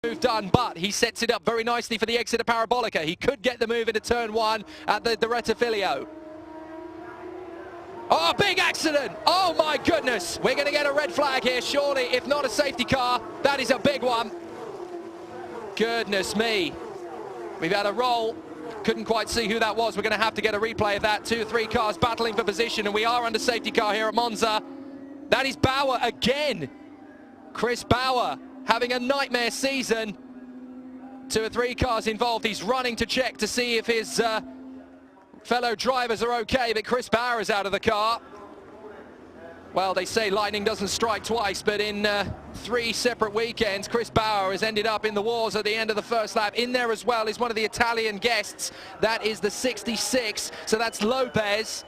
move done, but he sets it up very nicely for the exit of Parabolica. He could get the move into turn 1 at the Rettifilio. Oh, big accident! Oh my goodness! We're going to get a red flag here, surely. If not a safety car, that is a big one. Goodness me. We've had a roll. Couldn't quite see who that was. We're going to have to get a replay of that. 2 or 3 cars battling for position, and we are under safety car here at Monza. That is Bauer again. Chris Bauer having a nightmare season. 2 or 3 cars involved. He's running to check to see if his fellow drivers are okay, but Chris Bauer is out of the car. Well, they say lightning doesn't strike twice, but in 3 separate weekends, Chris Bauer has ended up in the wars at the end of the first lap. In there as well is one of the Italian guests. That is the 66, so that's Lopez.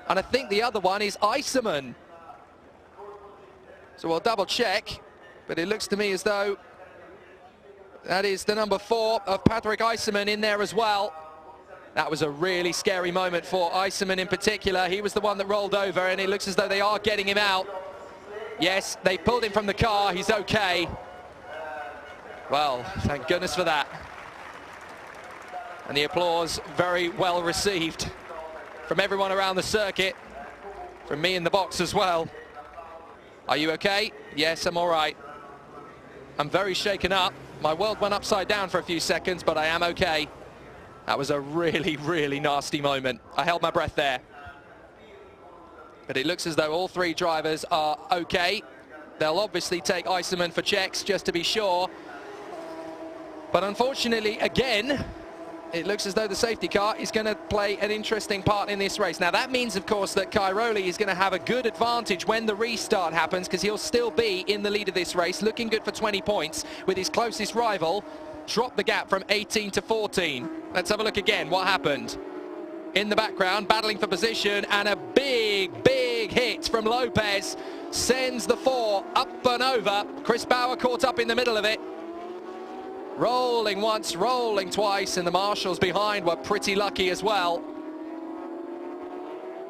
And I think the other one is Eisemann. So we'll double check, but it looks to me as though that is the number 4 of Patrick Eisemann in there as well. That was a really scary moment for Eisemann in particular. He was the one that rolled over, and it looks as though they are getting him out. Yes, they pulled him from the car. He's okay. Well, thank goodness for that. And the applause very well received from everyone around the circuit, from me in the box as well. Are you okay? Yes, I'm all right. I'm very shaken up. My world went upside down for a few seconds, but I am okay. That was a really, really nasty moment. I held my breath there. But it looks as though all 3 drivers are okay. They'll obviously take Eisemann for checks just to be sure. But unfortunately, again, it looks as though the safety car is going to play an interesting part in this race. Now, that means, of course, that Cairoli is going to have a good advantage when the restart happens, because he'll still be in the lead of this race, looking good for 20 points, with his closest rival drop the gap from 18 to 14. Let's have a look again. What happened? In the background, battling for position, and a big, big hit from Lopez sends the 4 up and over. Chris Bauer caught up in the middle of it. Rolling once, rolling twice, and the marshals behind were pretty lucky as well.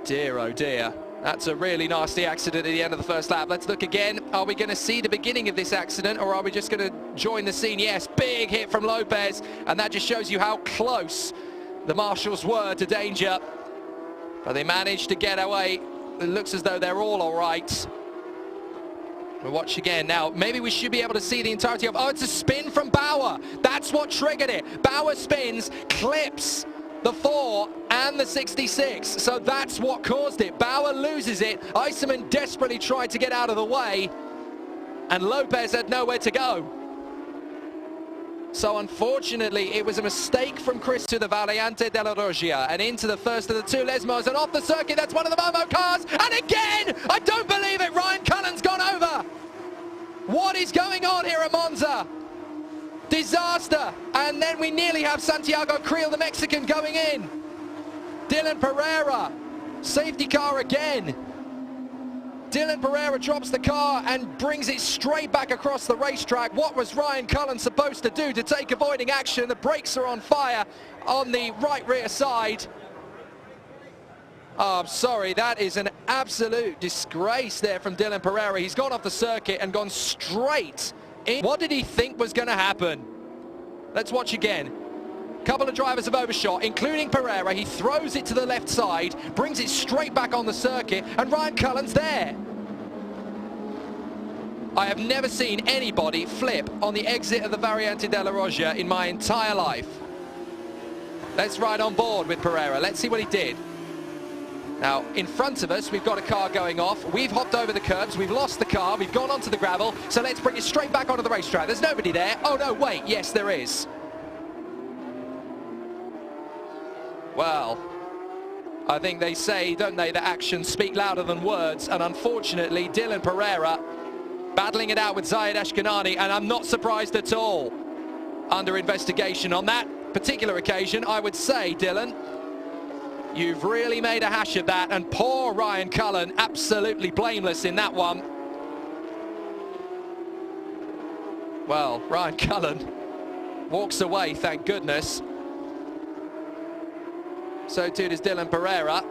Dear, oh dear. That's a really nasty accident at the end of the first lap. Let's look again. Are we going to see the beginning of this accident, or are we just going to join the scene? Yes, big hit from Lopez, and that just shows you how close the marshals were to danger. But they managed to get away. It looks as though they're all right. We'll watch again. Now, maybe we should be able to see the entirety of... Oh, it's a spin from Bauer. That's what triggered it. Bauer spins, clips the 4 and the 66. So that's what caused it. Bauer loses it. Eisemann desperately tried to get out of the way, and Lopez had nowhere to go. So unfortunately, it was a mistake from Chris to the Variante della Roggia and into the first of the 2 Lesmos, and off the circuit. That's one of the Momo cars. And again, I don't believe it. R.Cullen's gone over. What is going on here at Monza? Disaster. And then we nearly have Santiago Creel, the Mexican, going in. D.Pereira, safety car again. D.Pereira drops the car and brings it straight back across the racetrack. What was R.Cullen supposed to do to take avoiding action? The brakes are on fire on the right rear side. Oh, I'm sorry, that is an absolute disgrace there from D.Pereira. He's gone off the circuit and gone straight in. What did he think was going to happen? Let's watch again. Couple of drivers have overshot, including Pereira. He throws it to the left side, brings it straight back on the circuit, and R.Cullen's there. I have never seen anybody flip on the exit of the Variante della Roggia in my entire life. Let's ride on board with Pereira. Let's see what he did. Now, in front of us, we've got a car going off. We've hopped over the curbs. We've lost the car. We've gone onto the gravel. So let's bring it straight back onto the racetrack. There's nobody there. Oh, no, wait. Yes, there is. Well, I think they say, don't they, that actions speak louder than words. And unfortunately, D.Pereira battling it out with Zayed Ashkenani, and I'm not surprised at all. Under investigation on that particular occasion, I would say, Dylan, you've really made a hash of that, and poor R.Cullen, absolutely blameless in that one. Well, R.Cullen walks away, thank goodness. So too does D.Pereira.